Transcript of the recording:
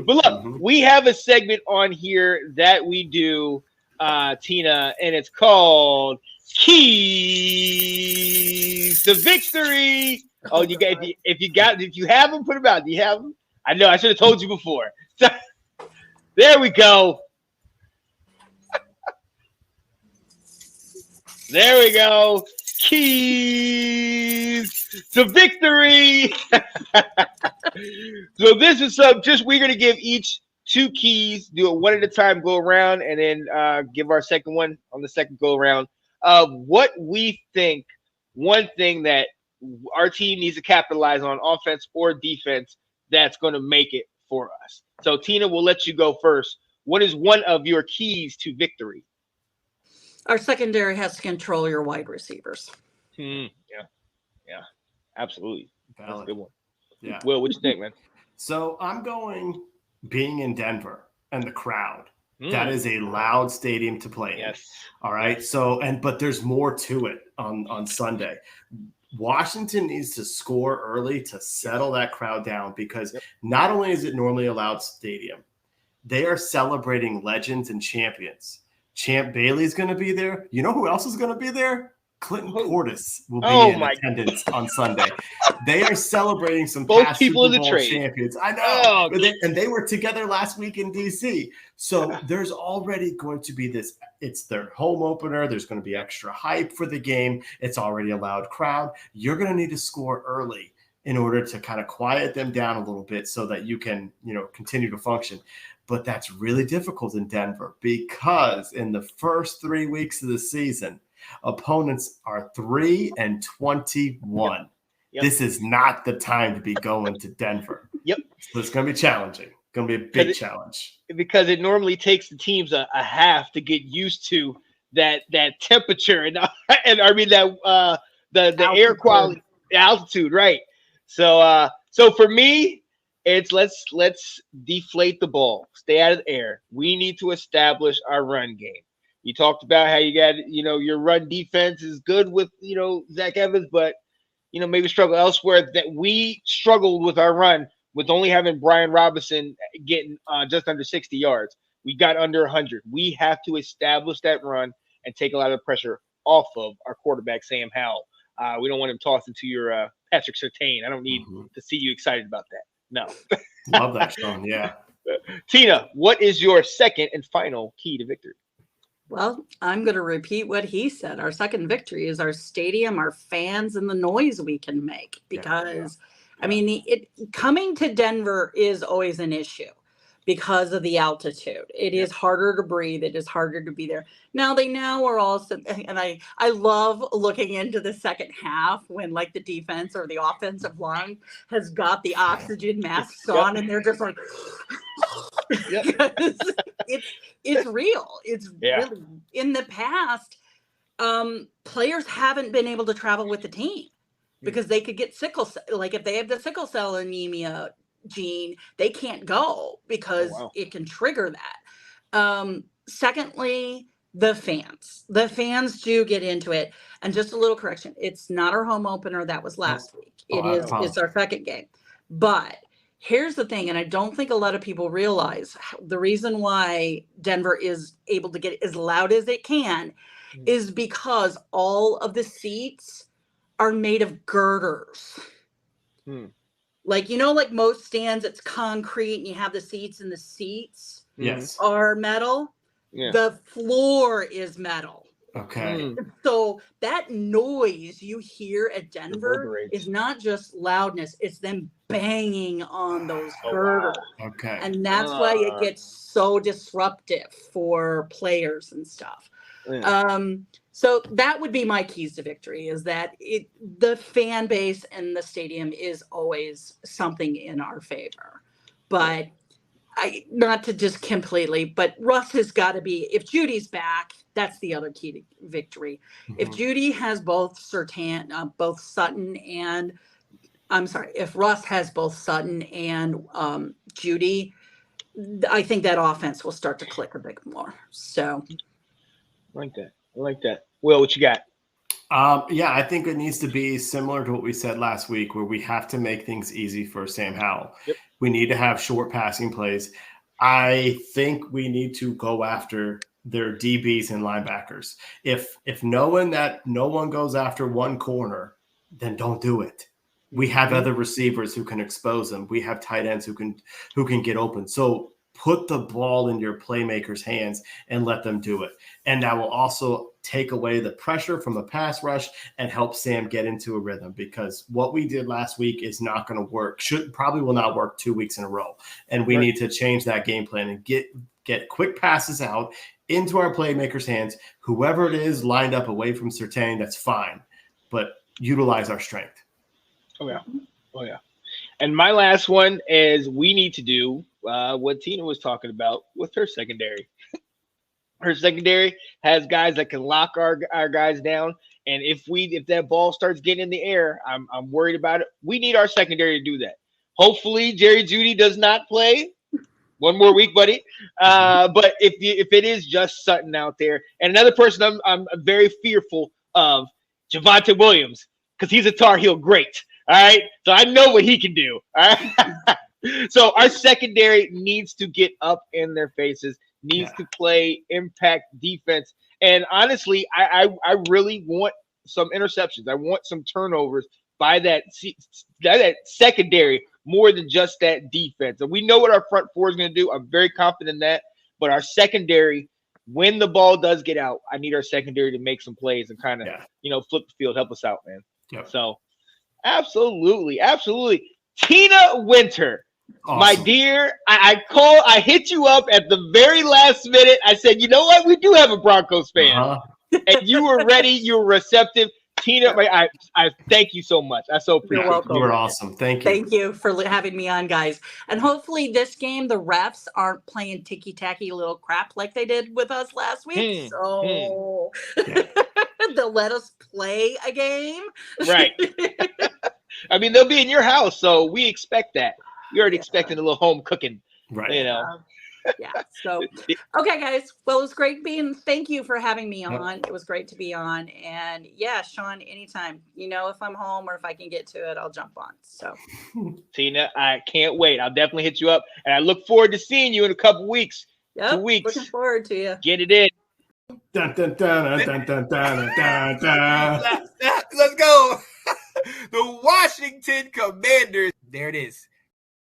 But look, we have a segment on here that we do, Tina, and it's called Keys to Victory. Oh, you got if you have them, put them out. Do you have them? I know I should have told you before. So, there we go. There we go. Keys to victory. So this is we're gonna give each 2 keys, do it one at a time, go around, and then give our second one on the second go around of what we think one thing that our team needs to capitalize on, offense or defense, that's going to make it for us. So Tina, we'll let you go first. What is one of your keys to victory? Our secondary has to control your wide receivers. Yeah, absolutely. Valid. That's a good one. Yeah. Will, what you think, man? So I'm going being in Denver and the crowd. That is a loud stadium to play in. Yes. All right. So but there's more to it on Sunday. Washington needs to score early to settle that crowd down because not only is it normally a loud stadium, they are celebrating legends and champions. Champ Bailey's going to be there. You know who else is going to be there? Clinton Portis will be in attendance on Sunday. They are celebrating some both past people Super in the Bowl trade. champions. I know. And they were together last week in D.C. So there's already going to be this. It's their home opener. There's going to be extra hype for the game. It's already a loud crowd. You're going to need to score early in order to kind of quiet them down a little bit so that you can, continue to function. But that's really difficult in Denver because in the first 3 weeks of the season, opponents are 3-21. Yep. This is not the time to be going to Denver. Yep. So it's going to be challenging. Going to be a big challenge. Because it normally takes the teams a half to get used to that temperature and I mean that the air quality, the altitude, right? So for me, it's let's deflate the ball, stay out of the air. We need to establish our run game. You talked about how you got, your run defense is good with, Zach Evans, but, maybe struggle elsewhere. That we struggled with our run with only having Brian Robinson getting just under 60 yards. We got under 100. We have to establish that run and take a lot of the pressure off of our quarterback, Sam Howell. We don't want him tossing to your Patrick Surtain. I don't need to see you excited about that. No. Love that, Sean. Yeah. Tina, what is your second and final key to victory? Well, I'm going to repeat what he said. Our second victory is our stadium, our fans, and the noise we can make. Because, I mean, coming to Denver is always an issue because of the altitude. It is harder to breathe. It is harder to be there. Now are also, and I love looking into the second half when like the defense or the offensive line has got the oxygen masks on and they're just like, it's real. It's really, in the past, players haven't been able to travel with the team because they could get sickle cell. Like if they have the sickle cell anemia gene, they can't go because it can trigger that. Secondly, the fans do get into it. And just a little correction, it's not our home opener. That was last week. It's our second game. But here's the thing, and I don't think a lot of people realize the reason why Denver is able to get as loud as it can is because all of the seats are made of girders. Like, like most stands, it's concrete and you have the seats and the seats are metal. Yeah. The floor is metal. Okay. So that noise you hear at Denver is not just loudness, it's them banging on those girders. Okay. And that's why it gets so disruptive for players and stuff. So that would be my keys to victory, is that the fan base and the stadium is always something in our favor. But not to just completely, but Russ has got to be, if Judy's back, that's the other key to victory. If Judy has both Sutton and, if Russ has both Sutton and Judy, I think that offense will start to click a bit more. So. I like that. Will, what you got? I think it needs to be similar to what we said last week, where we have to make things easy for Sam Howell. We need to have short passing plays. I think we need to go after their DBs and linebackers. If knowing that no one goes after one corner, then don't do it. We have other receivers who can expose them. We have tight ends who can get open. So put the ball in your playmakers' hands and let them do it. And that will also take away the pressure from the pass rush and help Sam get into a rhythm, because what we did last week is not going to work. Probably will not work 2 weeks in a row. And we need to change that game plan and get quick passes out into our playmakers' hands. Whoever it is lined up away from Surtain, that's fine. But utilize our strength. Oh, yeah. And my last one is we need to do what Tina was talking about with her secondary. Her secondary has guys that can lock our guys down. And if that ball starts getting in the air, I'm worried about it. We need our secondary to do that. Hopefully Jerry Jeudy does not play. One more week, buddy. But if it is just Sutton out there, and another person I'm very fearful of, Javonte Williams, because he's a Tar Heel great. All right. So I know what he can do. All right. So our secondary needs to get up in their faces, needs to play impact defense. And honestly, I really want some interceptions. I want some turnovers by that secondary more than just that defense. And we know what our front four is going to do. I'm very confident in that. But our secondary, when the ball does get out, I need our secondary to make some plays and kind of, flip the field, help us out, man. Yep. So absolutely. Tina Winter, awesome. My dear, I hit you up at the very last minute. I said, you know what? We do have a Broncos fan. And you were ready. You were receptive. Tina, I thank you so much. I so appreciate it. You're welcome. You were awesome. Thank you. Thank you for having me on, guys. And hopefully this game, the refs aren't playing ticky-tacky little crap like they did with us last week. They'll let us play a game. Right. I mean, they'll be in your house, so we expect that. We're already expecting a little home cooking. Right. So, okay, guys. Well, it was great thank you for having me on. It was great to be on. And Sean, anytime, if I'm home or if I can get to it, I'll jump on. So, Tina, I can't wait. I'll definitely hit you up. And I look forward to seeing you in a couple weeks. 2 weeks. Looking forward to you. Get it in. Dun, dun, dun, dun, dun, dun, dun, dun. Let's go. The Washington Commanders. There it is.